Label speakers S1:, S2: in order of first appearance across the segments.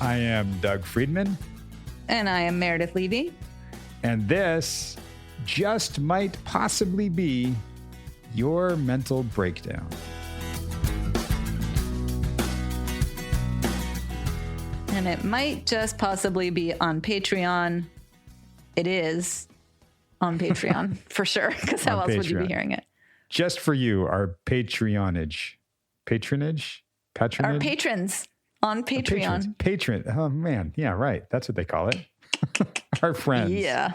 S1: I am Doug Friedman.
S2: And I am Meredith Levy.
S1: And this just might possibly be your mental breakdown.
S2: And it might just possibly be on Patreon. It is on Patreon for sure, because how else would you be hearing it?
S1: Just for you, our patronage. Patronage?
S2: Our patrons on Patreon.
S1: Patron. Oh, man. Yeah, right. That's what they call it. Our friends.
S2: Yeah.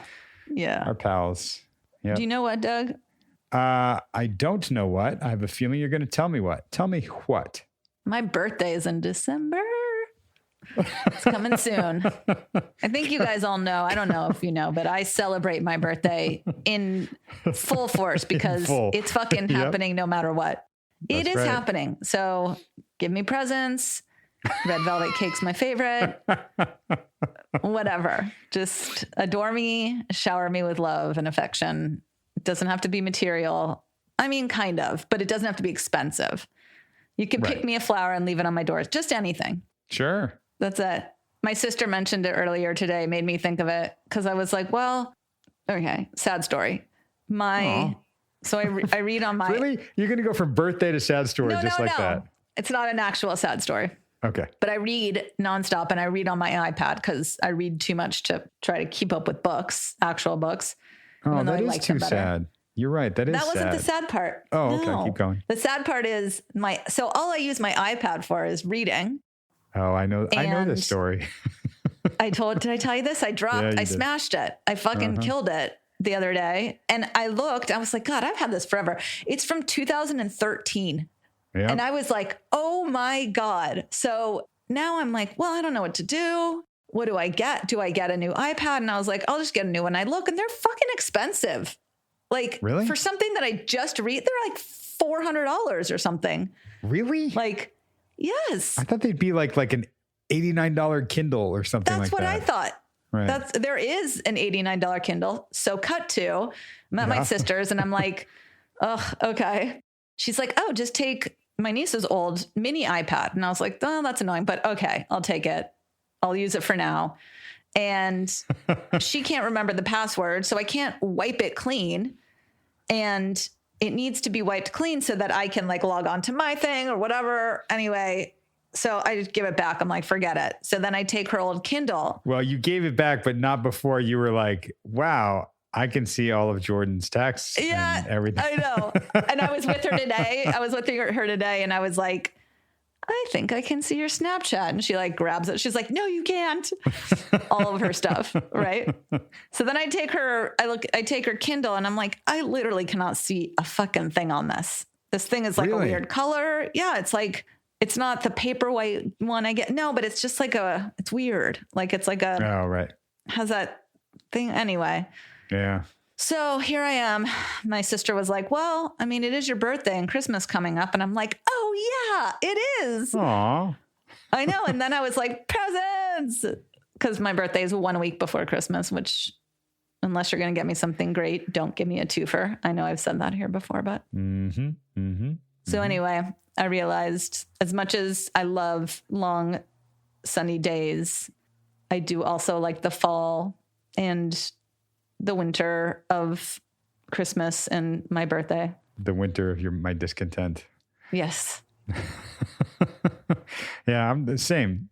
S2: Our
S1: pals. Yep.
S2: Do you know what, Doug?
S1: I don't know what. I have a feeling you're going to tell me what. Tell me what.
S2: My birthday is in December. It's coming soon. I think you guys all know. I don't know if you know, but I celebrate my birthday in full force because it's fucking happening no matter what. It is happening. So give me presents. Red velvet cake's my favorite. Whatever. Just adore me, shower me with love and affection. It doesn't have to be material. I mean, kind of, but it doesn't have to be expensive. You can pick me a flower and leave it on my door. Just anything.
S1: Sure.
S2: That's it. My sister mentioned it earlier today, made me think of it because I was like, well, okay, sad story. So I read on my...
S1: Really? You're going to go from birthday to sad story like that?
S2: It's not an actual sad story.
S1: Okay.
S2: But I read nonstop and I read on my iPad because I read too much to try to keep up with books, actual books.
S1: Oh, that is too sad. You're right. That wasn't
S2: the sad part.
S1: Oh, okay. No. Keep going.
S2: The sad part is so all I use my iPad for is reading.
S1: Oh, I know this story.
S2: did I tell you this? I smashed it. I fucking killed it the other day. And I was like, God, I've had this forever. It's from 2013. Yep. And I was like, oh my God. So now I'm like, well, I don't know what to do. What do I get? Do I get a new iPad? And I was like, I'll just get a new one. I look and they're fucking expensive. Like
S1: really?
S2: For something that I just read, they're like $400 or something.
S1: Really?
S2: Like, yes.
S1: I thought they'd be like an $89 Kindle or something like that.
S2: That's what I thought.
S1: Right.
S2: There is an $89 Kindle. So cut to, I'm at my sister's and I'm like, oh, okay. She's like, oh, just take my niece's old mini iPad. And I was like, oh, that's annoying, but okay, I'll take it. I'll use it for now. And she can't remember the password, so I can't wipe it clean. And it needs to be wiped clean so that I can like log on to my thing or whatever. Anyway, so I just give it back. I'm like, forget it. So then I take her old Kindle.
S1: Well, you gave it back, but not before you were like, wow, I can see all of Jordan's texts and everything.
S2: I know. And I was with her today. And I was like, I think I can see your Snapchat. And she like grabs it. She's like, no, you can't. All of her stuff. Right. So then I take her Kindle and I'm like, I literally cannot see a fucking thing on this. This thing is like a weird color. Yeah. It's like, it's not the paper white one I get. No, but it's just like it's weird. Like it's like has that thing anyway.
S1: Yeah.
S2: So here I am. My sister was like, well, I mean, it is your birthday and Christmas coming up. And I'm like, oh, yeah, it is.
S1: Aww.
S2: I know. And then I was like, presents. Because my birthday is 1 week before Christmas, which unless you're going to get me something great, don't give me a twofer. I know I've said that here before, but. So anyway, I realized as much as I love long sunny days, I do also like the fall and the winter of Christmas and my birthday.
S1: The winter of my discontent.
S2: Yes.
S1: Yeah, I'm the same.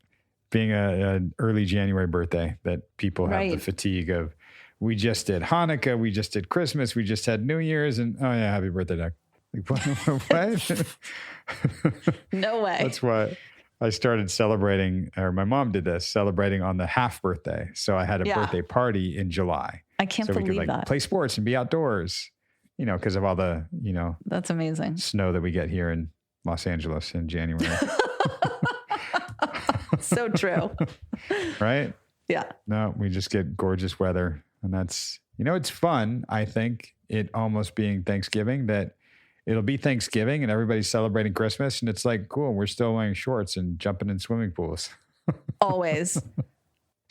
S1: Being an early January birthday, that people have the fatigue of, we just did Hanukkah, we just did Christmas, we just had New Year's, and oh yeah, happy birthday, Doug. Like, what?
S2: No way.
S1: That's what I started celebrating, or my mom did this, celebrating on the half birthday. So I had a birthday party in July.
S2: I can't believe that. So we could
S1: play sports and be outdoors, because of all the,
S2: That's amazing.
S1: Snow that we get here in Los Angeles in January.
S2: So true.
S1: Right?
S2: Yeah.
S1: No, we just get gorgeous weather. And that's, it's fun, I think, it almost being Thanksgiving, that it'll be Thanksgiving and everybody's celebrating Christmas. And it's like, cool, we're still wearing shorts and jumping in swimming pools.
S2: Always.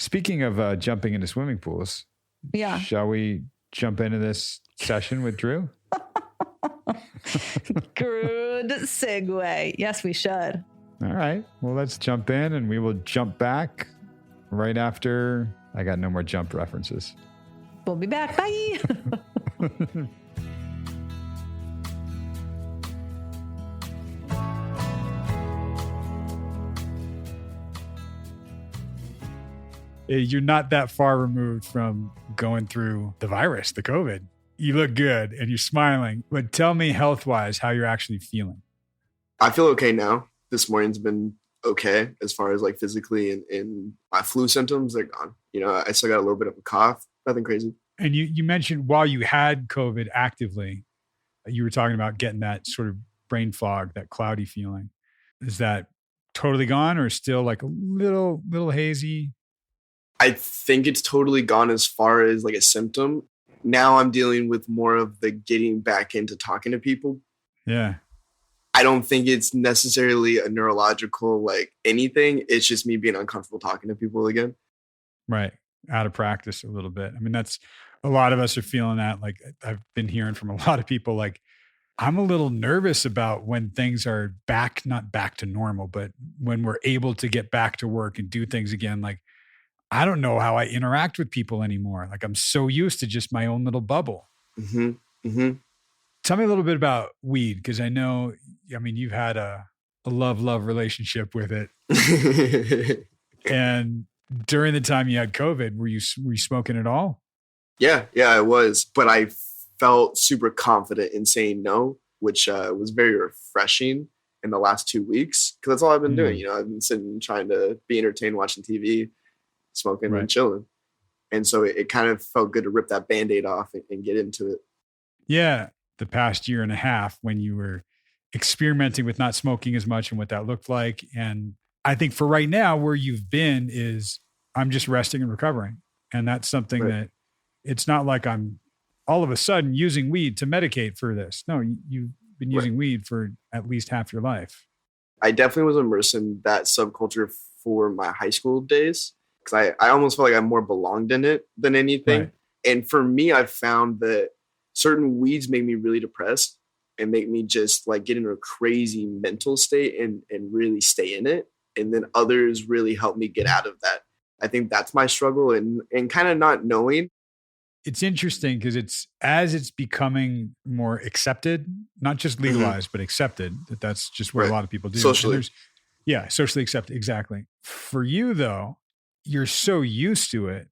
S1: Speaking of jumping into swimming pools, shall we jump into this session with Drew?
S2: Good segue. Yes, we should.
S1: All right. Well, let's jump in and we will jump back right after. I got no more jump references.
S2: We'll be back. Bye.
S3: You're not that far removed from going through the virus, the COVID. You look good and you're smiling, but tell me health-wise how you're actually feeling.
S4: I feel okay now. This morning's been okay as far as like physically, and my flu symptoms are gone. You know, I still got a little bit of a cough, nothing crazy.
S3: And you mentioned while you had COVID actively, you were talking about getting that sort of brain fog, that cloudy feeling. Is that totally gone or still like a little hazy?
S4: I think it's totally gone as far as like a symptom. Now I'm dealing with more of the getting back into talking to people.
S3: Yeah.
S4: I don't think it's necessarily a neurological like anything. It's just me being uncomfortable talking to people again.
S3: Right. Out of practice a little bit. I mean, that's a lot of us are feeling that. Like I've been hearing from a lot of people, like I'm a little nervous about when things are back, not back to normal, but when we're able to get back to work and do things again. Like, I don't know how I interact with people anymore. Like I'm so used to just my own little bubble.
S4: Mm-hmm. Mm-hmm.
S3: Tell me a little bit about weed, because I know, I mean, you've had a love relationship with it. And during the time you had COVID, were you smoking at all?
S4: Yeah, I was. But I felt super confident in saying no, which was very refreshing in the last 2 weeks. Because that's all I've been doing. You know, I've been sitting trying to be entertained, watching TV, smoking and chilling. And so it kind of felt good to rip that Band-Aid off and get into it.
S3: Yeah. The past year and a half when you were experimenting with not smoking as much and what that looked like. And I think for right now, where you've been is I'm just resting and recovering. And that's something that it's not like I'm all of a sudden using weed to medicate for this. No, you've been using weed for at least half your life.
S4: I definitely was immersed in that subculture for my high school days because I almost felt like I more belonged in it than anything.
S3: Right.
S4: And for me, I found that certain weeds make me really depressed and make me just like get into a crazy mental state and really stay in it. And then others really help me get out of that. I think that's my struggle and kind of not knowing.
S3: It's interesting because it's becoming more accepted, not just legalized, but accepted. That's just what a lot of people do.
S4: Socially.
S3: Socially accepted. Exactly. For you though, you're so used to it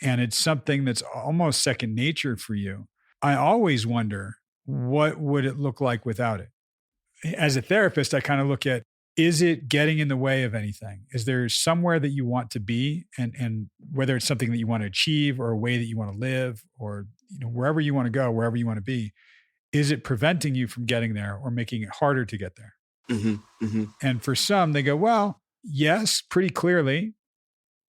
S3: and it's something that's almost second nature for you. I always wonder, what would it look like without it? As a therapist, I kind of look at, is it getting in the way of anything? Is there somewhere that you want to be? And whether it's something that you want to achieve or a way that you want to live or, you know, wherever you want to go, wherever you want to be, is it preventing you from getting there or making it harder to get there?
S4: Mm-hmm, mm-hmm.
S3: And for some, they go, well, yes, pretty clearly,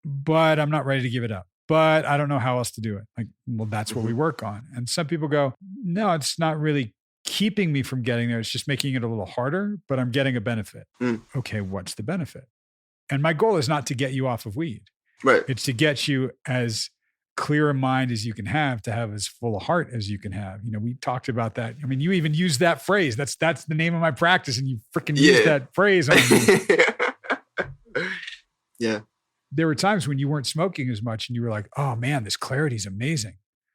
S3: but I'm not ready to give it up. But I don't know how else to do it. Like, well, that's what we work on. And some people go, no, it's not really keeping me from getting there. It's just making it a little harder, but I'm getting a benefit. Okay, what's the benefit? And my goal is not to get you off of weed.
S4: Right.
S3: It's to get you as clear a mind as you can have, to have as full a heart as you can have. You know, we talked about that. I mean, you even used that phrase. That's the name of my practice. And you freaking used that phrase on me.
S4: Yeah.
S3: There were times when you weren't smoking as much and you were like, oh man, this clarity is amazing.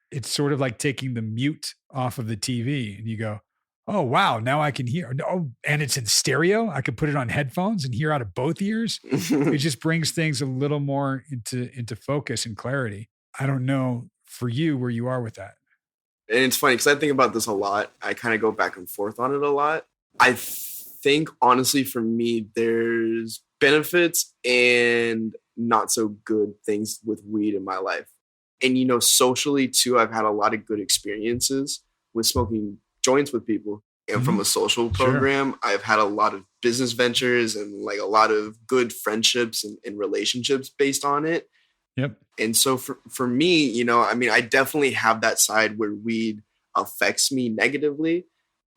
S3: It's sort of like taking the mute off of the TV and you go, oh, wow, now I can hear. Oh, and it's in stereo. I could put it on headphones and hear out of both ears. It just brings things a little more into focus and clarity. I don't know for you where you are with that.
S4: And it's funny because I think about this a lot. I kind of go back and forth on it a lot. I think honestly for me, there's benefits and not so good things with weed in my life. And, you know, socially too, I've had a lot of good experiences with smoking joints with people. And from a social program, I've had a lot of business ventures and like a lot of good friendships and relationships based on it.
S3: Yep.
S4: And so for me, you know, I mean, I definitely have that side where weed affects me negatively.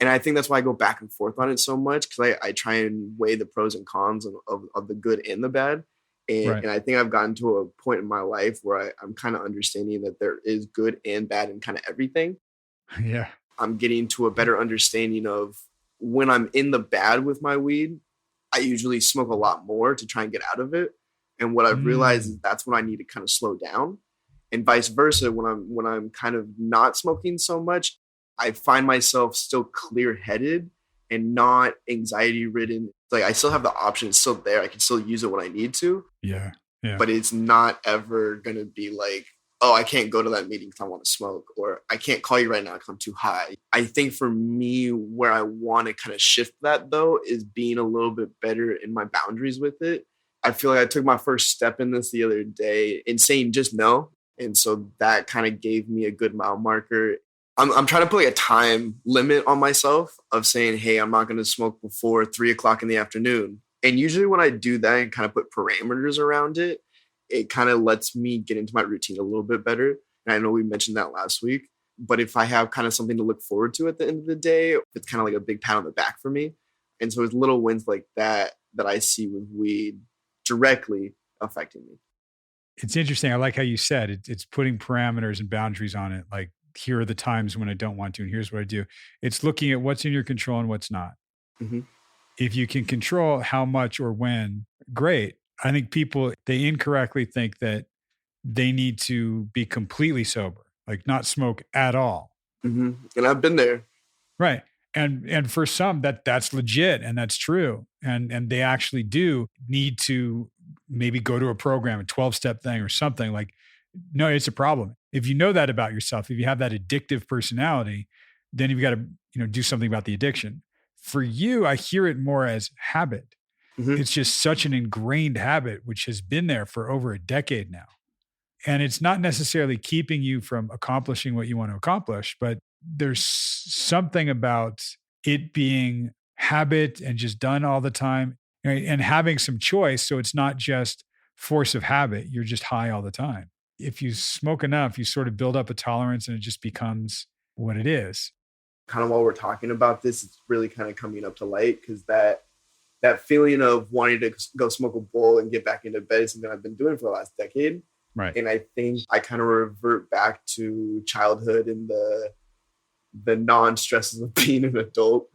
S4: And I think that's why I go back and forth on it so much, because I try and weigh the pros and cons of the good and the bad. And I think I've gotten to a point in my life where I'm kind of understanding that there is good and bad in kind of everything.
S3: Yeah.
S4: I'm getting to a better understanding of when I'm in the bad with my weed, I usually smoke a lot more to try and get out of it. And what I've realized is that's when I need to kind of slow down, and vice versa. When I'm kind of not smoking so much, I find myself still clear headed and not anxiety ridden. Like I still have the option. It's still there. I can still use it when I need to.
S3: Yeah. Yeah.
S4: But it's not ever going to be like, oh, I can't go to that meeting because I want to smoke, or I can't call you right now because I'm too high. I think for me, where I want to kind of shift that though, is being a little bit better in my boundaries with it. I feel like I took my first step in this the other day in saying just no. And so that kind of gave me a good mile marker. I'm trying to put like a time limit on myself of saying, hey, I'm not going to smoke before 3:00 in the afternoon. And usually when I do that and kind of put parameters around it, it kind of lets me get into my routine a little bit better. And I know we mentioned that last week, but if I have kind of something to look forward to at the end of the day, it's kind of like a big pat on the back for me. And so it's little wins like that I see with weed directly affecting me.
S3: It's interesting. I like how you said it's putting parameters and boundaries on it. Like, here are the times when I don't want to, and here's what I do. It's looking at what's in your control and what's not.
S4: Mm-hmm.
S3: If you can control how much or when, great. I think people, they incorrectly think that they need to be completely sober, like not smoke at all.
S4: Mm-hmm. And I've been there.
S3: Right. And for some that's legit and that's true. And they actually do need to maybe go to a program, a 12-step thing or something. Like, no, it's a problem. If you know that about yourself, if you have that addictive personality, then you've got to, do something about the addiction. For you, I hear it more as habit.
S4: Mm-hmm.
S3: It's just such an ingrained habit, which has been there for over a decade now. And it's not necessarily keeping you from accomplishing what you want to accomplish, but there's something about it being habit and just done all the time, right? And having some choice. So it's not just force of habit. You're just high all the time. If you smoke enough, you sort of build up a tolerance and it just becomes what it is.
S4: Kind of while we're talking about this, it's really kind of coming up to light because that feeling of wanting to go smoke a bowl and get back into bed is something I've been doing for the last decade.
S3: Right.
S4: And I think I kind of revert back to childhood and the non-stresses of being an adult.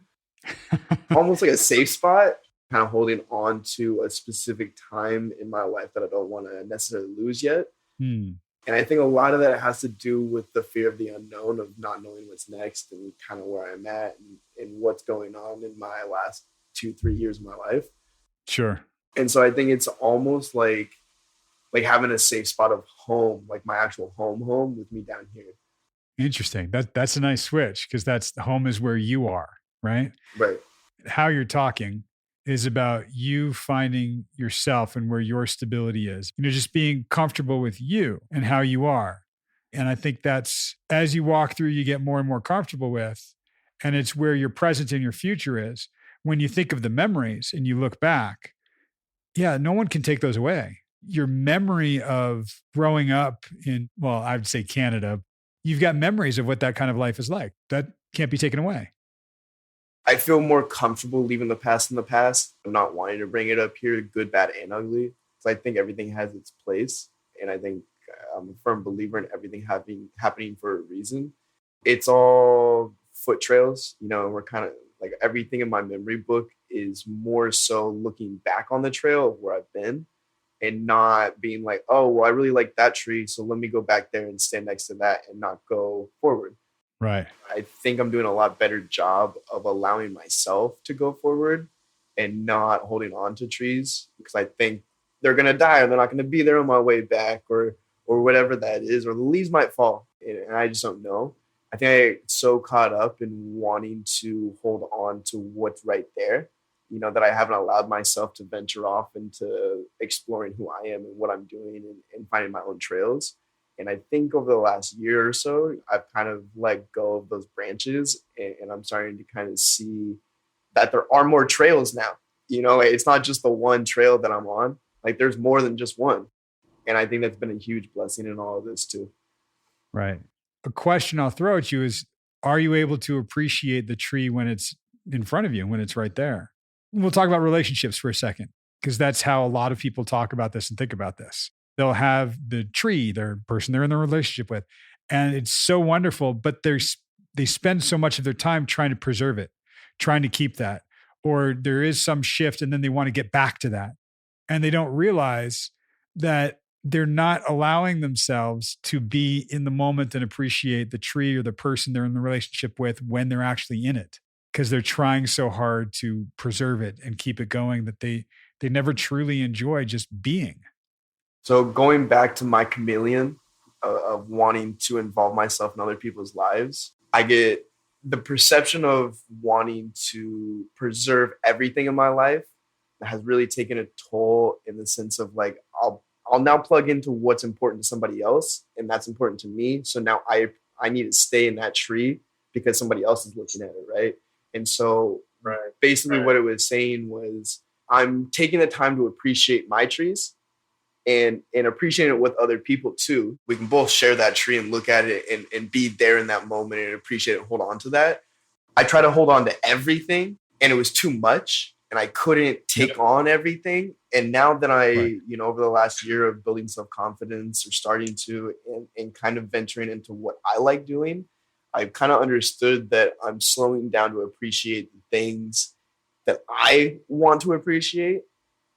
S4: Almost like a safe spot, kind of holding on to a specific time in my life that I don't want to necessarily lose yet. And I think a lot of that has to do with the fear of the unknown, of not knowing what's next and kind of where I'm at and what's going on in my last 2-3 years of my life.
S3: Sure.
S4: And so I think it's almost like having a safe spot of home, like my actual home with me down here.
S3: Interesting. That's a nice switch because that's home is where you are, right?
S4: Right.
S3: How you're talking is about you finding yourself and where your stability is. Just being comfortable with you and how you are. And I think that's, as you walk through, you get more and more comfortable with, and it's where your present and your future is. When you think of the memories and you look back, yeah, no one can take those away. Your memory of growing up in, well, I would say Canada, you've got memories of what that kind of life is like. That can't be taken away.
S4: I feel more comfortable leaving the past in the past. I'm not wanting to bring it up here, good, bad, and ugly. So I think everything has its place. And I think I'm a firm believer in everything happening for a reason. It's all foot trails, we're kind of like everything in my memory book is more so looking back on the trail of where I've been and not being like, oh, well, I really like that tree, so let me go back there and stand next to that and not go forward.
S3: Right.
S4: I think I'm doing a lot better job of allowing myself to go forward and not holding on to trees because I think they're going to die or they're not going to be there on my way back or whatever that is, or the leaves might fall and I just don't know. I think I get so caught up in wanting to hold on to what's right there, that I haven't allowed myself to venture off into exploring who I am and what I'm doing and finding my own trails. And I think over the last year or so, I've kind of let go of those branches and I'm starting to kind of see that there are more trails now. It's not just the one trail that I'm on. Like there's more than just one. And I think that's been a huge blessing in all of this too.
S3: Right. A question I'll throw at you is, are you able to appreciate the tree when it's in front of you, when it's right there? We'll talk about relationships for a second, because that's how a lot of people talk about this and think about this. They'll have the tree, their person they're in a relationship with, and it's so wonderful, but they spend so much of their time trying to preserve it, trying to keep that, or there is some shift and then they want to get back to that. And they don't realize that they're not allowing themselves to be in the moment and appreciate the tree or the person they're in the relationship with when they're actually in it, because they're trying so hard to preserve it and keep it going that they never truly enjoy just being.
S4: So going back to my chameleon of wanting to involve myself in other people's lives, I get the perception of wanting to preserve everything in my life has really taken a toll in the sense of like, I'll now plug into what's important to somebody else, and that's important to me. So now I need to stay in that tree because somebody else is looking at it, right? And so basically what it was saying was I'm taking the time to appreciate my trees and appreciate it with other people too. We can both share that tree and look at it and be there in that moment and appreciate it and hold on to that. I try to hold on to everything, and it was too much. And I couldn't take on everything. And now that over the last year of building self-confidence or starting to and kind of venturing into what I like doing, I've kind of understood that I'm slowing down to appreciate the things that I want to appreciate.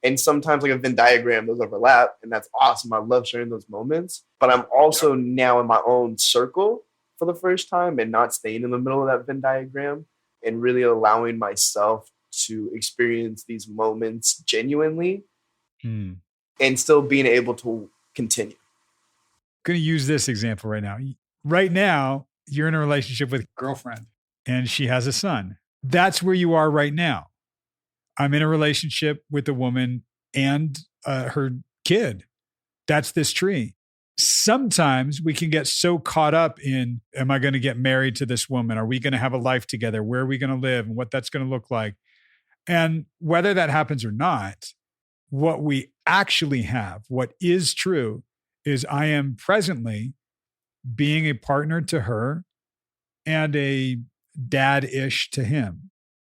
S4: And sometimes like a Venn diagram, those overlap, and that's awesome. I love sharing those moments. But I'm also now in my own circle for the first time and not staying in the middle of that Venn diagram and really allowing myself to experience these moments genuinely and still being able to continue.
S3: I'm going to use this example right now. Right now, you're in a relationship with a girlfriend and she has a son. That's where you are right now. I'm in a relationship with a woman and her kid. That's this tree. Sometimes we can get so caught up in, am I going to get married to this woman? Are we going to have a life together? Where are we going to live and what that's going to look like? And whether that happens or not, what we actually have, what is true, is I am presently being a partner to her and a dad-ish to him.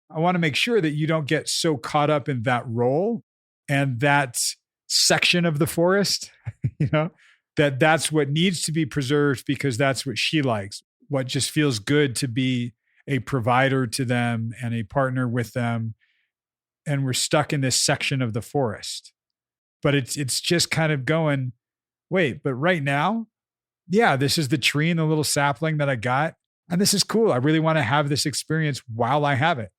S3: I want to make sure that you don't get so caught up in that role and that section of the forest, that's what needs to be preserved because that's what she likes, what just feels good to be a provider to them and a partner with them. And we're stuck in this section of the forest. But it's just kind of going, wait, but right now, this is the tree and the little sapling that I got. And this is cool. I really want to have this experience while I have it.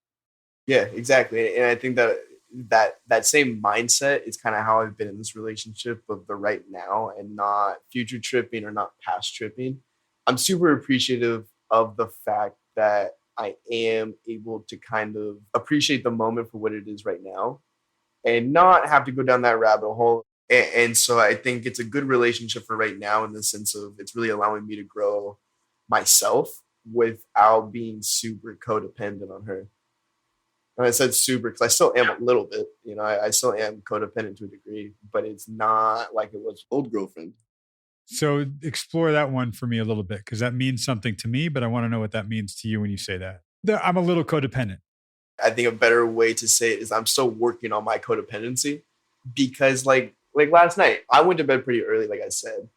S4: Yeah, exactly. And I think that same mindset is kind of how I've been in this relationship of the right now and not future tripping or not past tripping. I'm super appreciative of the fact that I am able to kind of appreciate the moment for what it is right now and not have to go down that rabbit hole. And so I think it's a good relationship for right now in the sense of it's really allowing me to grow myself without being super codependent on her. And I said super because I still am a little bit, I still am codependent to a degree, but it's not like it was old girlfriend.
S3: So explore that one for me a little bit because that means something to me, but I want to know what that means to you when you say that. I'm a little codependent.
S4: I think a better way to say it is I'm still working on my codependency because like last night, I went to bed pretty early, like I said.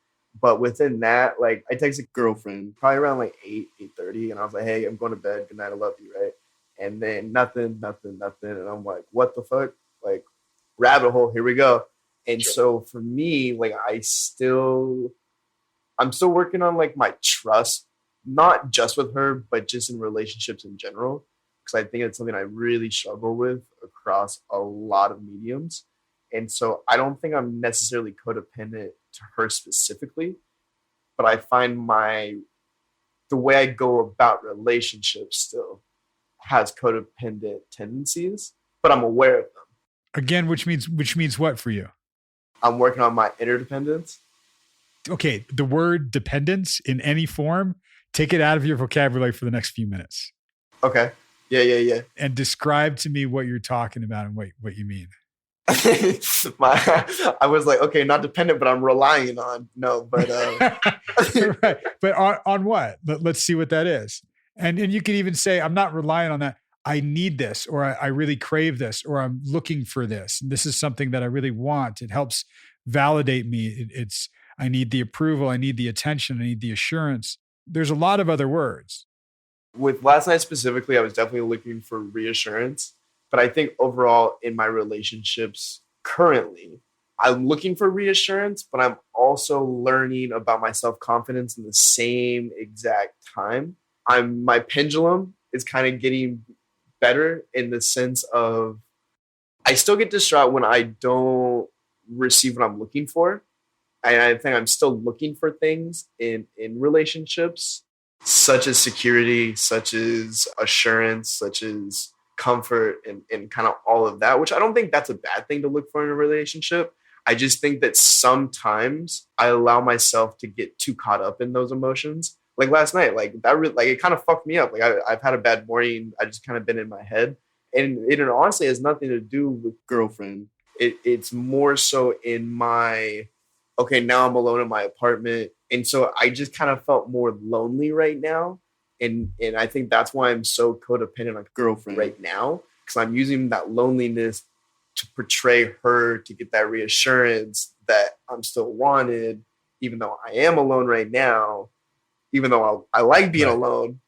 S4: But within that, like I texted girlfriend probably around like 8:30 and I was like, hey, I'm going to bed. Good night. I love you. Right. And then nothing. And I'm like, what the fuck? Like rabbit hole. Here we go. And so for me, like I'm still working on like my trust, not just with her, but just in relationships in general. Because I think it's something I really struggle with across a lot of mediums. And so I don't think I'm necessarily codependent to her specifically, but I find the way I go about relationships still has codependent tendencies, but I'm aware of them.
S3: Again, which means what for you?
S4: I'm working on my interdependence.
S3: Okay, the word dependence in any form, take it out of your vocabulary for the next few minutes.
S4: Okay. Yeah.
S3: And describe to me what you're talking about and what you mean.
S4: I was like, okay, not dependent, but I'm relying on. No, but
S3: right. But on what? Let's see what that is. And you can even say, I'm not relying on that. I need this, or I really crave this, or I'm looking for this. And this is something that I really want. It helps validate me. I need the approval. I need the attention. I need the assurance. There's a lot of other words.
S4: With last night specifically, I was definitely looking for reassurance, But I think overall in my relationships currently, I'm looking for reassurance, but I'm also learning about my self-confidence in the same exact time. My pendulum is kind of getting better in the sense of I still get distraught when I don't receive what I'm looking for. I think I'm still looking for things in relationships, such as security, such as assurance, such as comfort, and kind of all of that, which I don't think that's a bad thing to look for in a relationship. I just think that sometimes I allow myself to get too caught up in those emotions. Like last night, like that, like it kind of fucked me up. Like I've had a bad morning. I just kind of been in my head, and it honestly has nothing to do with girlfriend. It's more so in my, okay, now I'm alone in my apartment. And so I just kind of felt more lonely right now. And I think that's why I'm so codependent on girlfriend right now, because I'm using that loneliness to portray her, to get that reassurance that I'm still wanted, even though I am alone right now, even though I like being alone.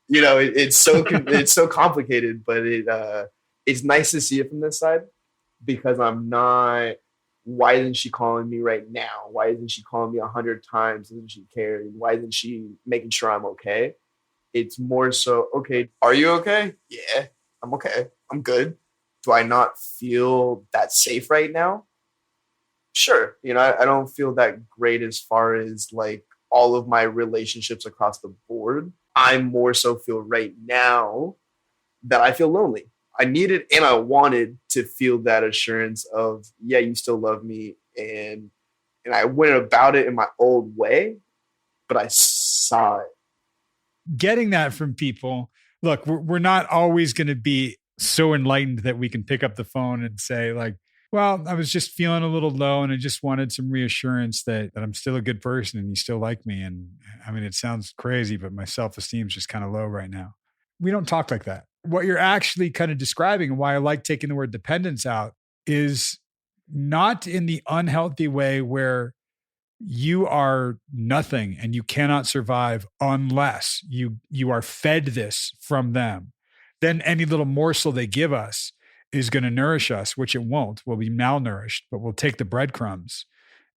S4: You know, it's so complicated, but it's nice to see it from this side, because I'm not, why isn't she calling me right now? Why isn't she calling me 100 times? Isn't she caring? Why isn't she making sure I'm okay? It's more so, okay, are you okay? Yeah, I'm okay. I'm good. Do I not feel that safe right now? Sure. You know, I don't feel that great as far as like all of my relationships across the board. I more so feel right now that I feel lonely. I needed and I wanted to feel that assurance of, yeah, you still love me. And I went about it in my old way, but I saw it.
S3: Getting that from people, look, we're not always going to be so enlightened that we can pick up the phone and say like, well, I was just feeling a little low and I just wanted some reassurance that I'm still a good person and you still like me. And I mean, it sounds crazy, but my self-esteem is just kind of low right now. We don't talk like that. What you're actually kind of describing, and why I like taking the word dependence out, is not in the unhealthy way where you are nothing and you cannot survive unless you are fed this from them. Then any little morsel they give us is going to nourish us, which it won't. We'll be malnourished, but we'll take the breadcrumbs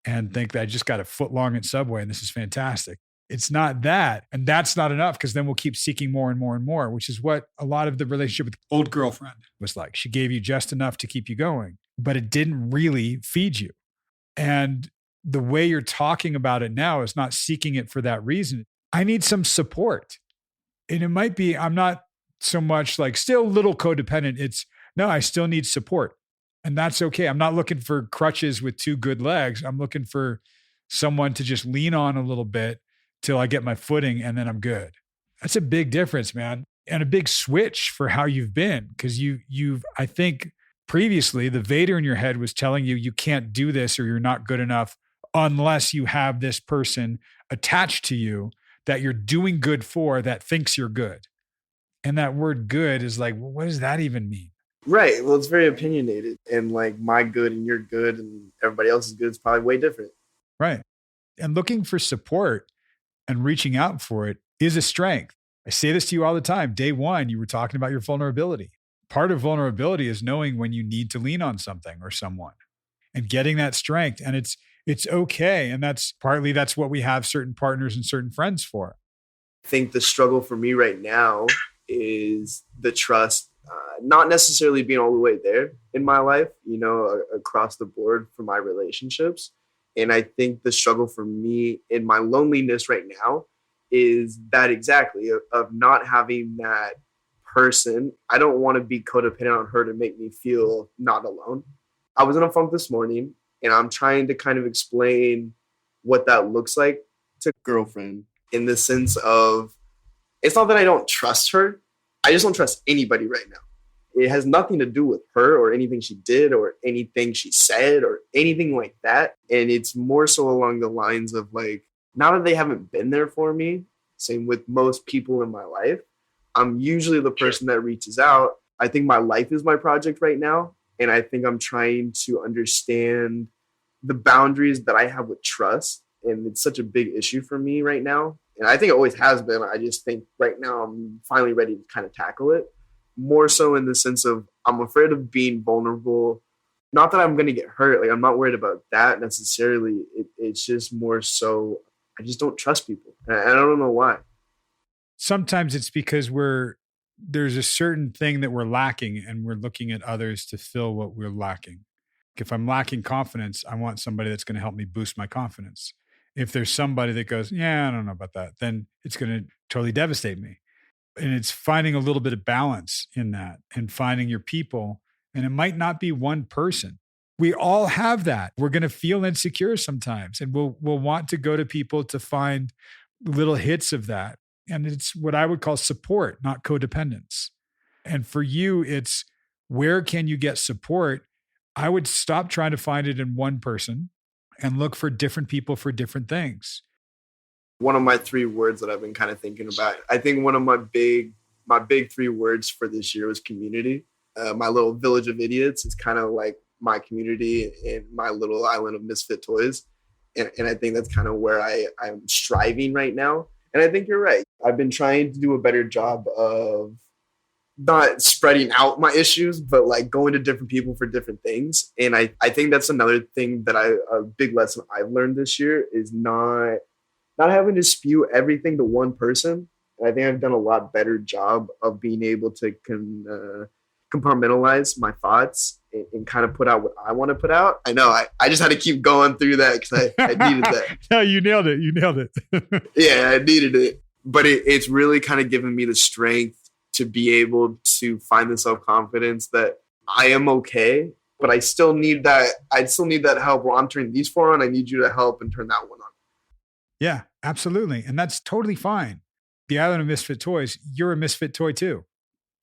S3: and think that I just got a foot long at Subway and this is fantastic. It's not that. And that's not enough, because then we'll keep seeking more and more and more, which is what a lot of the relationship with old girlfriend was like. She gave you just enough to keep you going, but it didn't really feed you. And the way you're talking about it now is not seeking it for that reason. I need some support. And it might be, I'm not so much like still a little codependent. It's no, I still need support. And that's okay. I'm not looking for crutches with two good legs. I'm looking for someone to just lean on a little bit till I get my footing and then I'm good. That's a big difference, man. And a big switch for how you've been. Because you've, I think previously the Vader in your head was telling you, you can't do this or you're not good enough unless you have this person attached to you that you're doing good for, that thinks you're good. And that word good is like, well, what does that even mean?
S4: Right. Well, it's very opinionated, and like my good and your good and everybody else's good is probably way different.
S3: Right. And looking for support and reaching out for it is a strength. I say this to you all the time. Day one, you were talking about your vulnerability. Part of vulnerability is knowing when you need to lean on something or someone and getting that strength. And it's okay. And that's what we have certain partners and certain friends for.
S4: I think the struggle for me right now is the trust, not necessarily being all the way there in my life, you know, across the board for my relationships. And I think the struggle for me in my loneliness right now is that exactly of not having that person. I don't want to be codependent on her to make me feel not alone. I was in a funk this morning and I'm trying to kind of explain what that looks like to girlfriend, in the sense of, it's not that I don't trust her. I just don't trust anybody right now. It has nothing to do with her or anything she did or anything she said or anything like that. And it's more so along the lines of like, now that they haven't been there for me, same with most people in my life, I'm usually the person that reaches out. I think my life is my project right now. And I think I'm trying to understand the boundaries that I have with trust. And it's such a big issue for me right now. And I think it always has been. I just think right now I'm finally ready to kind of tackle it. more so in the sense of I'm afraid of being vulnerable. Not that I'm going to get hurt. Like, I'm not worried about that necessarily. It's just more so I just don't trust people. And I don't know why.
S3: Sometimes it's because there's a certain thing that we're lacking and we're looking at others to fill what we're lacking. If I'm lacking confidence, I want somebody that's going to help me boost my confidence. If there's somebody that goes, yeah, I don't know about that, then it's going to totally devastate me. And it's finding a little bit of balance in that and finding your people. And it might not be one person. We all have that. We're going to feel insecure sometimes, and we'll want to go to people to find little hits of that. And it's what I would call support, not codependence. And for you, it's where can you get support? I would stop trying to find it in one person and look for different people for different things.
S4: One of my 3 words that I've been kind of thinking about, I think one of my big 3 words for this year was community. My little village of idiots is kind of like my community and my little island of misfit toys. And I think that's kind of where I'm striving right now. And I think you're right. I've been trying to do a better job of not spreading out my issues, but like going to different people for different things. And I think that's another thing that a big lesson I've learned this year is not having to spew everything to one person. And I think I've done a lot better job of being able to compartmentalize my thoughts and kind of put out what I want to put out. I know I just had to keep going through that because I needed that.
S3: No, you nailed it.
S4: Yeah, I needed it. But it's really kind of given me the strength to be able to find the self-confidence that I am okay, but I still need that. I still need that help. Well, I'm turning these 4 on. I need you to help and turn that one on.
S3: Yeah, absolutely. And that's totally fine. The Island of Misfit Toys, you're a misfit toy too.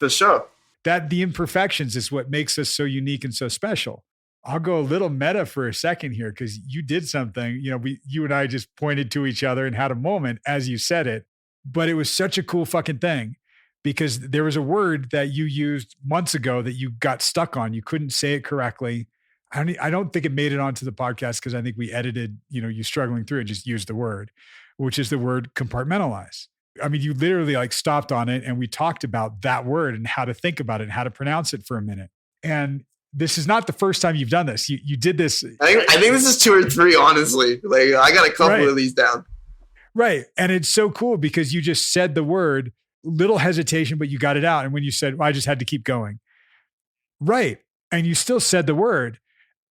S4: For sure.
S3: That the imperfections is what makes us so unique and so special. I'll go a little meta for a second here because you did something, you and I just pointed to each other and had a moment as you said it, but it was such a cool fucking thing because there was a word that you used months ago that you got stuck on. You couldn't say it correctly. I don't think it made it onto the podcast because I think we edited, you struggling through it, just used the word, which is the word compartmentalize. I mean, you literally like stopped on it and we talked about that word and how to think about it and how to pronounce it for a minute. And this is not the first time you've done this. You did this.
S4: I think this is 2 or 3, honestly. Like I got a couple of these down.
S3: Right. And it's so cool because you just said the word, little hesitation, but you got it out. And when you said, well, I just had to keep going. Right. And you still said the word.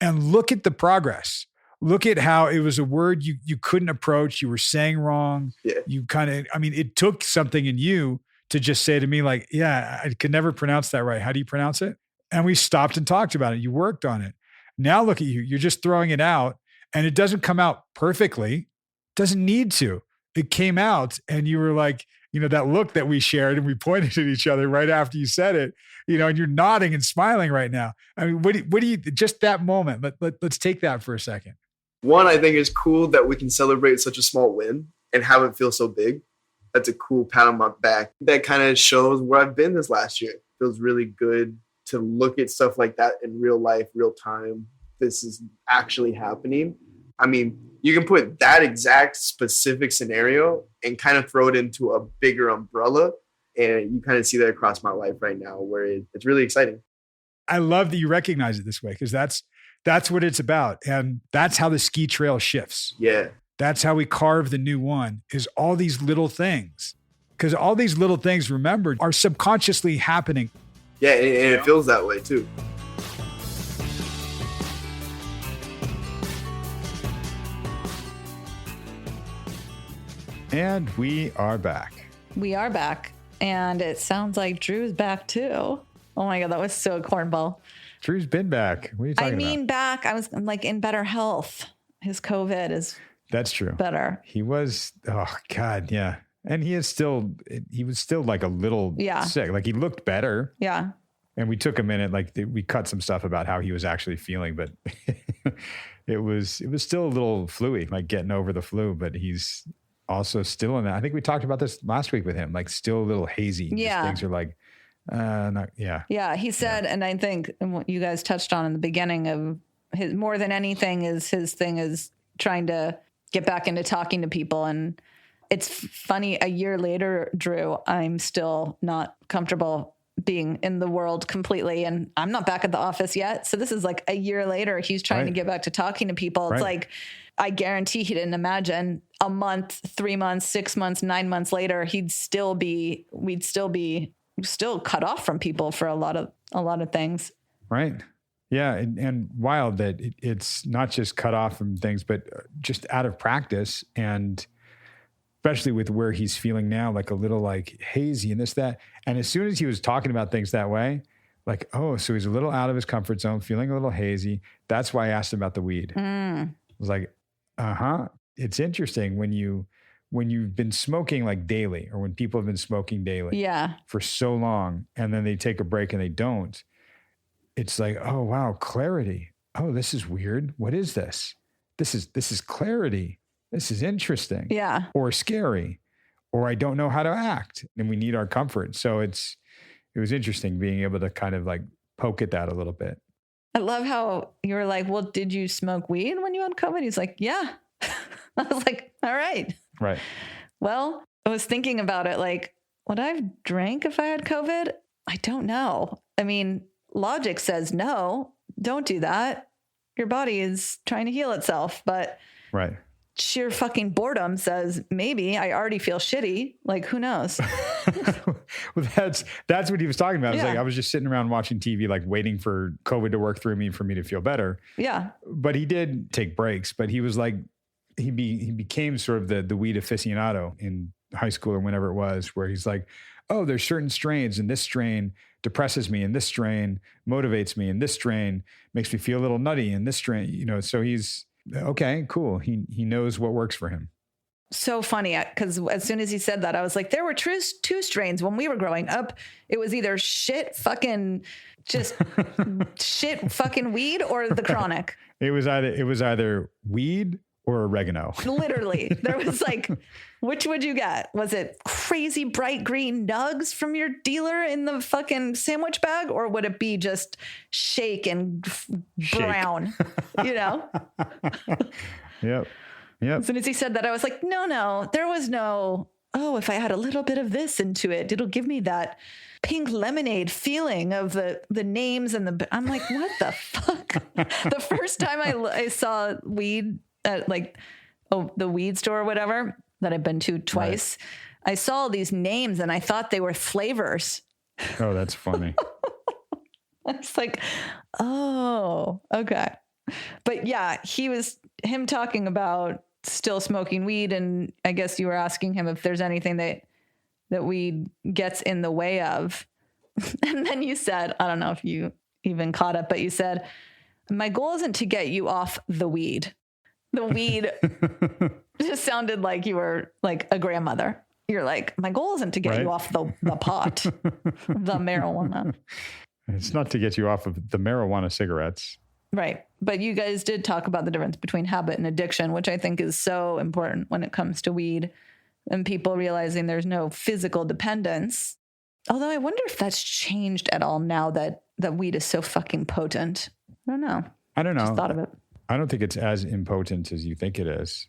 S3: And look at the progress. Look at how it was a word you couldn't approach. You were saying wrong.
S4: Yeah.
S3: You it took something in you to just say to me like, yeah, I could never pronounce that right. How do you pronounce it? And we stopped and talked about it. You worked on it. Now look at you. You're just throwing it out and it doesn't come out perfectly. It doesn't need to. It came out and you were like, that look that we shared and we pointed at each other right after you said it, and you're nodding and smiling right now. I mean, what do you, just that moment, let's take that for a second.
S4: One, I think it's cool that we can celebrate such a small win and have it feel so big. That's a cool pat on my back. That kind of shows where I've been this last year. It feels really good to look at stuff like that in real life, real time. This is actually happening. I mean, you can put that exact specific scenario and kind of throw it into a bigger umbrella. And you kind of see that across my life right now where it's really exciting.
S3: I love that you recognize it this way because that's what it's about. And that's how the ski trail shifts.
S4: Yeah.
S3: That's how we carve the new one is all these little things. Because all these little things, remember, are subconsciously happening.
S4: Yeah, and it feels that way too.
S1: And we are back.
S2: We are back. And it sounds like Drew's back too. Oh my God, that was so cornball.
S1: Drew's been back. What are you talking about?
S2: Back. I'm like in better health. His COVID is
S1: That's true.
S2: better.
S1: He was, oh God, yeah. And he was still like a little sick. Like he looked better.
S2: Yeah.
S1: And we took a minute, like we cut some stuff about how he was actually feeling, but it was still a little fluey, like getting over the flu, but he's also still in that. I think we talked about this last week with him, like still a little hazy.
S2: Yeah.
S1: Just things are like,
S2: Yeah. He said, and I think what you guys touched on in the beginning of his, more than anything is his thing is trying to get back into talking to people. And it's funny, a year later, Drew, I'm still not comfortable being in the world completely. And I'm not back at the office yet. So this is like a year later, he's trying to get back to talking to people. It's like, I guarantee he didn't imagine a month, 3 months, 6 months, 9 months later, we'd still be cut off from people for a lot of things.
S1: Right. Yeah. And wild that it's not just cut off from things, but just out of practice. And especially with where he's feeling now, like a little like hazy and this, that. And as soon as he was talking about things that way, like, oh, so he's a little out of his comfort zone, feeling a little hazy. That's why I asked him about the weed. I was like, it's interesting when you've been smoking like daily, or when people have been smoking daily for so long, and then they take a break and they don't. It's like, oh, wow, clarity. Oh, this is weird. What is this? This is clarity. This is interesting.
S2: Yeah.
S1: Or scary, or I don't know how to act, and we need our comfort. So it was interesting being able to kind of like poke at that a little bit.
S2: I love how you were like, well, did you smoke weed when you had COVID? He's like, yeah. I was like, all right.
S1: Right.
S2: Well, I was thinking about it. Like, would I have drank if I had COVID? I don't know. I mean, logic says no, don't do that. Your body is trying to heal itself. But
S1: right.
S2: Sheer fucking boredom says maybe. I already feel shitty. Like, who knows?
S1: Well, that's what he was talking about. It's like, I was just sitting around watching TV, like waiting for COVID to work through me for me to feel better.
S2: Yeah.
S1: But he did take breaks, but he was like, he became sort of the weed aficionado in high school or whenever it was, where he's like, oh, there's certain strains, and this strain depresses me, and this strain motivates me, and this strain makes me feel a little nutty, and this strain, so he's okay, cool. He knows what works for him.
S2: So funny, because as soon as he said that, I was like, there were two strains when we were growing up. It was either shit fucking weed or the chronic.
S1: It was either weed or oregano.
S2: Literally. There was like, which would you get? Was it crazy bright green nugs from your dealer in the fucking sandwich bag? Or would it be just shake and brown,
S1: Yep.
S2: As soon as he said that, I was like, no, there was no, oh, if I had a little bit of this into it, it'll give me that pink lemonade feeling of the names and I'm like, what the fuck? The first time I saw weed at the weed store or whatever that I've been to twice, right. I saw these names and I thought they were flavors.
S1: Oh, that's funny.
S2: I was like, oh, okay. But yeah, him talking about still smoking weed. And I guess you were asking him if there's anything that weed gets in the way of. And then you said, I don't know if you even caught it, but you said, my goal isn't to get you off the weed. The weed just sounded like you were like a grandmother. You're like, my goal isn't to get you off the pot, the marijuana.
S1: It's not to get you off of the marijuana cigarettes.
S2: Right. But you guys did talk about the difference between habit and addiction, which I think is so important when it comes to weed and people realizing there's no physical dependence. Although I wonder if that's changed at all now that weed is so fucking potent. I don't know. Just thought of it.
S1: I don't think it's as impotent as you think it is.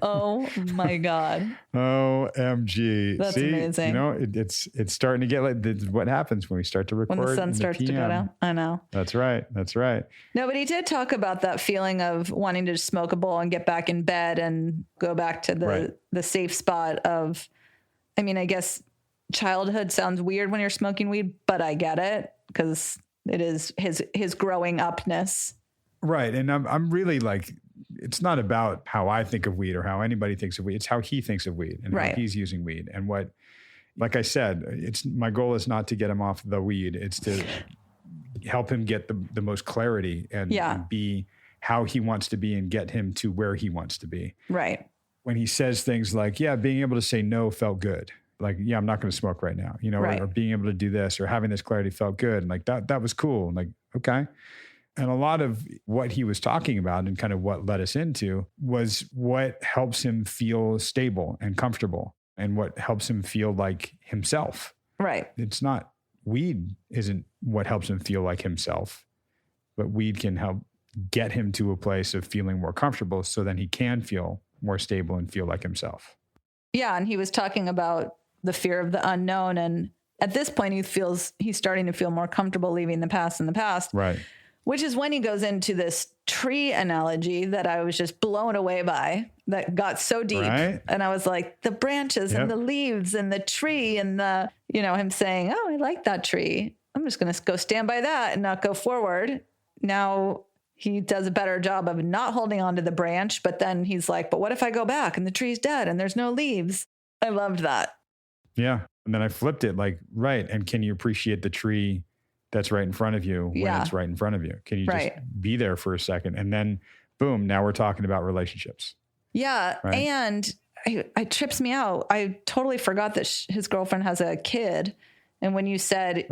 S2: Oh my God.
S1: OMG.
S2: That's amazing.
S1: It's starting to get like what happens when we start to record.
S2: When the sun starts to go down. I know.
S1: That's right.
S2: No, but he did talk about that feeling of wanting to smoke a bowl and get back in bed and go back to the safe spot of, I mean, I guess childhood sounds weird when you're smoking weed, but I get it because it is his growing upness. Right.
S1: And I'm really like, it's not about how I think of weed or how anybody thinks of weed. It's how he thinks of weed and how he's using weed. And what, like I said, my goal is not to get him off the weed. It's to help him get the most clarity and be how he wants to be and get him to where he wants to be.
S2: Right.
S1: When he says things like, being able to say no felt good. Like, I'm not going to smoke right now, or being able to do this or having this clarity felt good. And like, that was cool. And like, okay. And a lot of what he was talking about and kind of what led us into was what helps him feel stable and comfortable and what helps him feel like himself.
S2: Right.
S1: It's not, weed isn't what helps him feel like himself, but weed can help get him to a place of feeling more comfortable so then he can feel more stable and feel like himself.
S2: Yeah. And he was talking about the fear of the unknown. And at this point, he's starting to feel more comfortable leaving the past in the past.
S1: Right.
S2: Which is when he goes into this tree analogy that I was just blown away by, that got so deep.
S1: Right.
S2: And I was like, the branches and the leaves and the tree and him saying, oh, I like that tree. I'm just going to go stand by that and not go forward. Now he does a better job of not holding on to the branch, but then he's like, but what if I go back and the tree's dead and there's no leaves? I loved that.
S1: Yeah. And then I flipped it like, right. And can you appreciate the tree that's right in front of you when it's right in front of you? Can you just be there for a second? And then boom, now we're talking about relationships.
S2: Yeah. Right? And it trips me out. I totally forgot that his girlfriend has a kid. And when you said,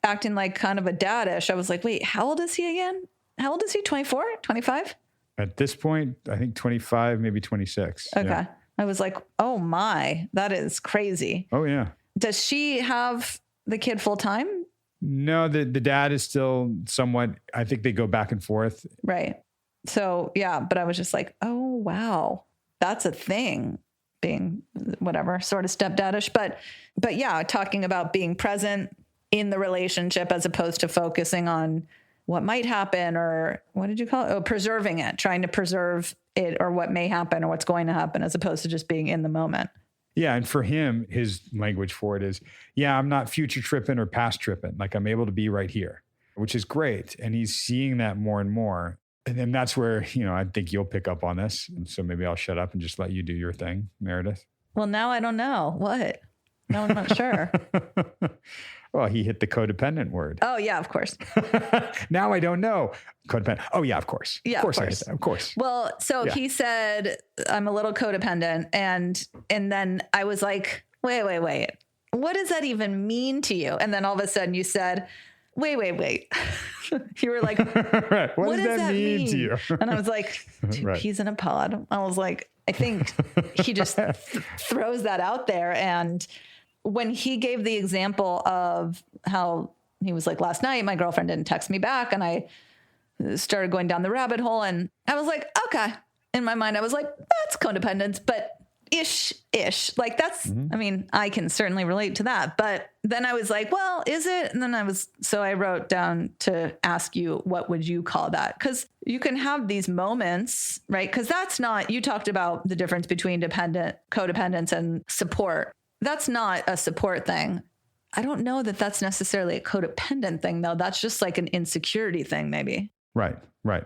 S2: acting like kind of a daddish, I was like, wait, how old is he again? How old is he? 24, 25?
S1: At this point, I think 25, maybe 26.
S2: Okay.
S1: Yeah.
S2: I was like, oh my, that is crazy.
S1: Oh yeah.
S2: Does she have the kid full time?
S1: No, the dad is still somewhat, I think they go back and forth.
S2: Right. So, yeah, but I was just like, oh, wow, that's a thing, being whatever, sort of stepdaddish. But yeah, talking about being present in the relationship as opposed to focusing on what might happen, or what did you call it? Oh, preserving it, trying to preserve it, or what may happen or what's going to happen, as opposed to just being in the moment.
S1: Yeah. And for him, his language for it is, I'm not future tripping or past tripping. Like I'm able to be right here, which is great. And he's seeing that more and more. And then that's where, I think you'll pick up on this. And so maybe I'll shut up and just let you do your thing, Meredith.
S2: Well, now I don't know. What? No, I'm not sure.
S1: Well, he hit the codependent word.
S2: Oh, yeah, of course.
S1: Now I don't know. Codependent. Oh, yeah, of course.
S2: Yeah,
S1: of course. I hit that. Of course.
S2: Well, so he said, I'm a little codependent. And then I was like, wait. What does that even mean to you? And then all of a sudden you said, wait. You were like,
S1: right. What does that mean to you?
S2: And I was like, two peas in a pod. I was like, I think he just throws that out there. And when he gave the example of how he was like, last night, my girlfriend didn't text me back, and I started going down the rabbit hole, and I was like, okay. In my mind, I was like, that's codependence, but ish. Like that's, I mean, I can certainly relate to that. But then I was like, well, is it? And then I wrote down to ask you, what would you call that? Because you can have these moments, right? Because that's not, you talked about the difference between codependence and support. That's not a support thing. I don't know that that's necessarily a codependent thing, though. That's just like an insecurity thing, maybe.
S1: Right.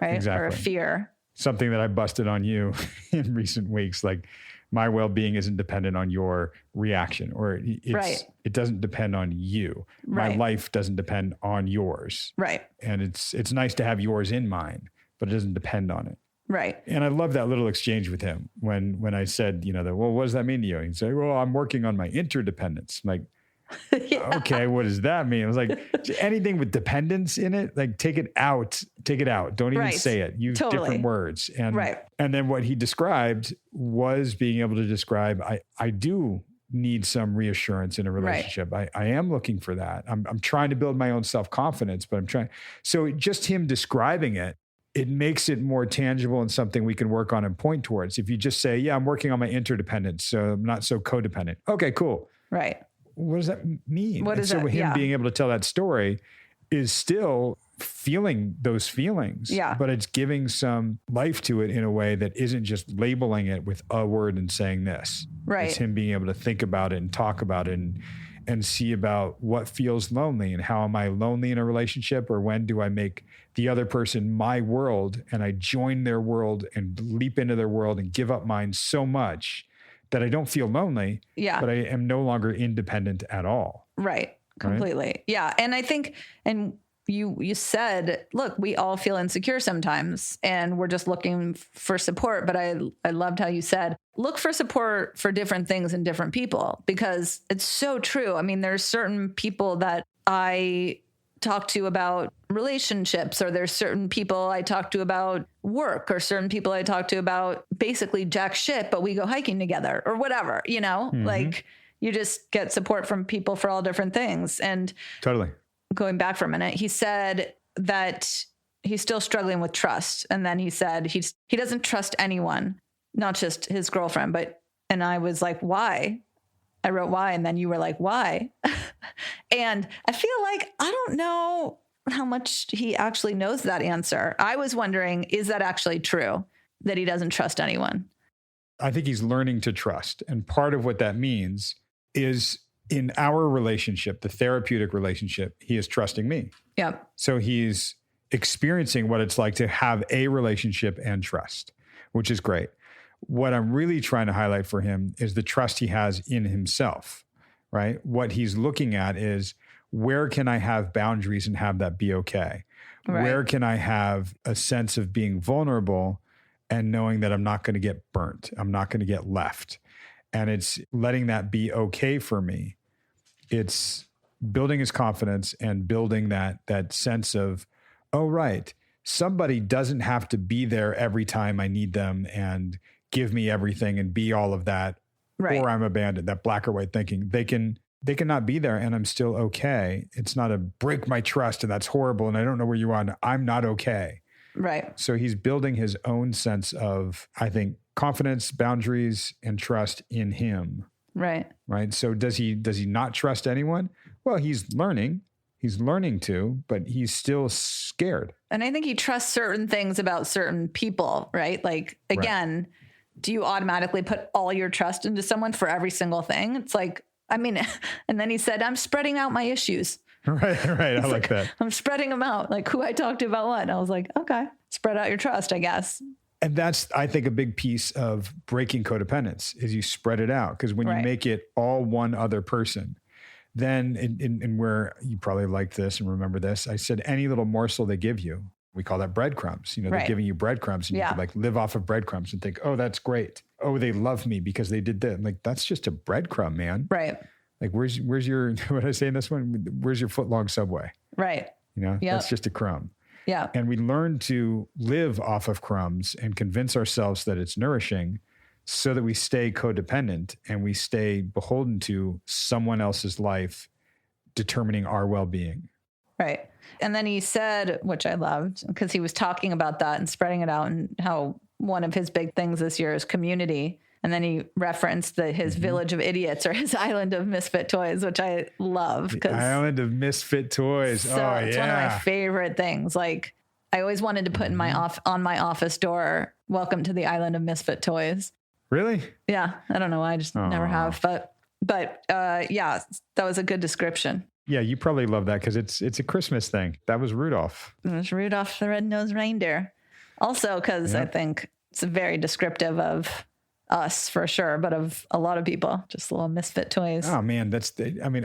S1: Exactly.
S2: Or a fear.
S1: Something that I busted on you in recent weeks, like my well-being isn't dependent on your reaction, or it doesn't depend on you. My life doesn't depend on yours.
S2: Right.
S1: And it's nice to have yours in mind, but it doesn't depend on it.
S2: Right.
S1: And I love that little exchange with him when I said, well, what does that mean to you? And he'd say, well, I'm working on my interdependence. I'm like, okay, what does that mean? I was like, anything with dependence in it, like take it out. Don't even say it. Use different words. And then what he described was being able to describe, I do need some reassurance in a relationship. I am looking for that. I'm trying to build my own self-confidence, but I'm trying. So just him describing it, it makes it more tangible and something we can work on and point towards. If you just say, I'm working on my interdependence, so I'm not so codependent. Okay, cool.
S2: Right.
S1: What does that mean?
S2: What is
S1: so
S2: that?
S1: Him being able to tell that story is still feeling those feelings, but it's giving some life to it in a way that isn't just labeling it with a word and saying this.
S2: Right.
S1: It's him being able to think about it and talk about it and see about what feels lonely and how am I lonely in a relationship, or when do I make the other person my world and I join their world and leap into their world and give up mine so much that I don't feel lonely, but I am no longer independent at all.
S2: Right. Completely. Right? Yeah. And I think, and you said, look, we all feel insecure sometimes and we're just looking for support. But I loved how you said, look for support for different things in different people, because it's so true. I mean, there's certain people that I talk to about relationships, or there's certain people I talk to about work, or certain people I talk to about basically jack shit, but we go hiking together or whatever, like you just get support from people for all different things. And
S1: totally.
S2: Going back for a minute, he said that he's still struggling with trust. And then he said he doesn't trust anyone, not just his girlfriend, but And I was like, why? I wrote why. And then you were like, why? And I feel like, I don't know how much he actually knows that answer. I was wondering, is that actually true, that he doesn't trust anyone?
S1: I think he's learning to trust. And part of what that means is in our relationship, the therapeutic relationship, he is trusting me.
S2: Yep.
S1: So he's experiencing what it's like to have a relationship and trust, which is great. What I'm really trying to highlight for him is the trust he has in himself, right? What he's looking at is, where can I have boundaries and have that be okay?
S2: Right.
S1: Where can I have a sense of being vulnerable and knowing that I'm not going to get burnt? I'm not going to get left. And it's letting that be okay for me. It's building his confidence and building that sense of, oh, right, somebody doesn't have to be there every time I need them and give me everything and be all of that,
S2: Right.
S1: or I'm abandoned, that black or white thinking. They can not be there and I'm still okay. It's not a break my trust and that's horrible and I don't know where you are and I'm not okay.
S2: Right.
S1: So he's building his own sense of, I think, confidence, boundaries, and trust in him.
S2: Right.
S1: Right. So does he not trust anyone? Well, he's learning to, but he's still scared.
S2: And I think he trusts certain things about certain people, right? Like, again, do you automatically put all your trust into someone for every single thing? It's like, I mean, and then he said, I'm spreading out my issues.
S1: Right. I like that.
S2: I'm spreading them out, like who I talked to about what. And I was like, okay, spread out your trust, I guess.
S1: And that's, I think, a big piece of breaking codependence is you spread it out. Because when you make it all one other person, then in where you probably like this and remember this, I said, any little morsel they give you, we call that breadcrumbs. You know, they're giving you breadcrumbs and you can like live off of breadcrumbs and think, oh, that's great. Oh, they love me because they did that. I'm like, that's just a breadcrumb, man.
S2: Right.
S1: Like, where's your, what did I say in this one? Where's your foot-long Subway?
S2: Right.
S1: You know, that's just a crumb.
S2: Yeah.
S1: And we learn to live off of crumbs and convince ourselves that it's nourishing so that we stay codependent and we stay beholden to someone else's life determining our well-being.
S2: Right. And then he said, which I loved, because he was talking about that and spreading it out and how one of his big things this year is community. And then he referenced his village of idiots or his island of misfit toys, which I love.
S1: The island of misfit toys.
S2: So it's one of my favorite things. like, I always wanted to put in on my office door, welcome to the island of misfit toys.
S1: Really?
S2: Yeah. I don't know why. I just never have. But yeah, that was a good description.
S1: Yeah, you probably love that because it's a Christmas thing. That was Rudolph.
S2: It was Rudolph the Red-Nosed Reindeer. Also, because I think it's very descriptive of us for sure, but of a lot of people, just little misfit toys.
S1: Oh man,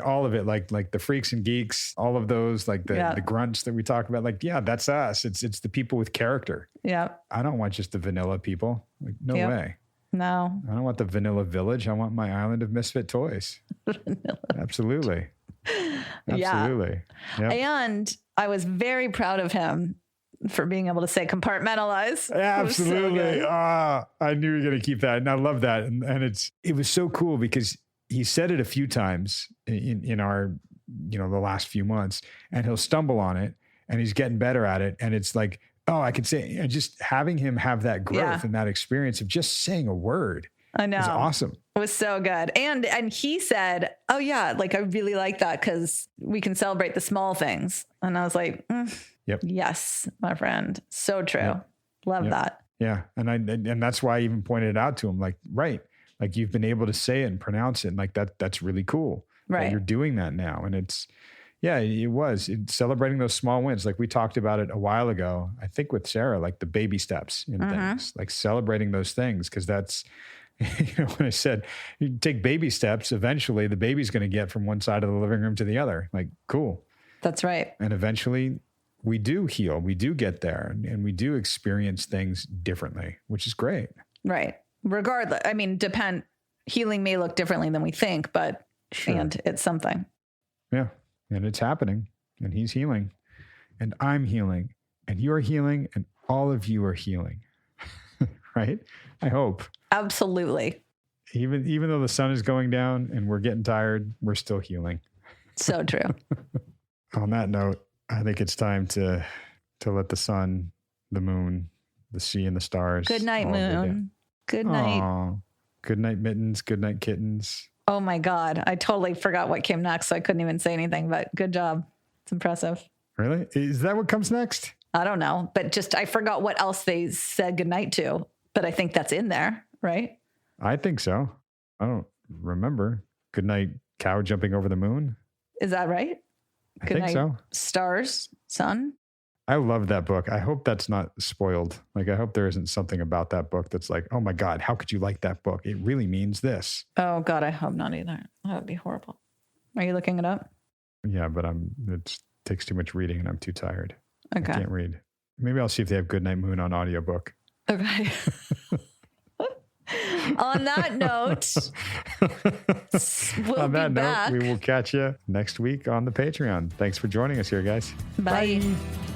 S1: all of it, like the freaks and geeks, all of those, like the grunts that we talk about, like, yeah, that's us. It's the people with character.
S2: Yeah.
S1: I don't want just the vanilla people. Like, no way.
S2: No.
S1: I don't want the vanilla village. I want my island of misfit toys. Absolutely. Absolutely.
S2: Yeah. And I was very proud of him for being able to say compartmentalize.
S1: Absolutely. I knew you were going to keep that. And I love that. And it was so cool because he said it a few times in our, the last few months, and he'll stumble on it and he's getting better at it. And it's like, oh, I can say, and just having him have that growth and that experience of just saying a word. I know. Is awesome.
S2: It was so good. And he said, oh yeah, like I really like that because we can celebrate the small things. And I was like, yes, my friend. So true. Yep. Love that.
S1: Yeah. And that's why I even pointed it out to him, like, right. Like you've been able to say it and pronounce it. And like that's really cool.
S2: Right.
S1: That you're doing that now. And it's celebrating those small wins. Like we talked about it a while ago, I think with Sarah, like the baby steps in things, like celebrating those things. Cause that's, when I said you take baby steps, eventually the baby's going to get from one side of the living room to the other. Like, cool.
S2: That's right.
S1: And eventually we do heal. We do get there and we do experience things differently, which is great.
S2: Right. Regardless. I mean, healing may look differently than we think, but and it's something.
S1: Yeah. And it's happening and he's healing and I'm healing and you're healing and all of you are healing. Right? I hope.
S2: Absolutely.
S1: Even though the sun is going down and we're getting tired, we're still healing.
S2: So true.
S1: On that note, I think it's time to let the sun, the moon, the sea, and the stars.
S2: Good night, moon. Good night.
S1: Aww. Good night mittens, good night kittens.
S2: Oh my God. I totally forgot what came next. So I couldn't even say anything, but good job. It's impressive.
S1: Really? Is that what comes next?
S2: I don't know, but just I forgot what else they said goodnight to, but I think that's in there, right?
S1: I think so. I don't remember. Good night cow jumping over the moon.
S2: Is that right?
S1: I
S2: Good
S1: think
S2: night,
S1: so.
S2: stars, sun.
S1: I love that book. I hope that's not spoiled. Like, I hope there isn't something about that book that's like, oh my God, how could you like that book? It really means this.
S2: Oh God, I hope not either. That would be horrible. Are you looking it up?
S1: Yeah, but it takes too much reading and I'm too tired.
S2: Okay.
S1: I can't read. Maybe I'll see if they have Goodnight Moon on audiobook.
S2: Okay. On that note, we'll
S1: on that
S2: be back.
S1: note, we will catch you next week on the Patreon. Thanks for joining us here, guys.
S2: Bye.
S1: Bye.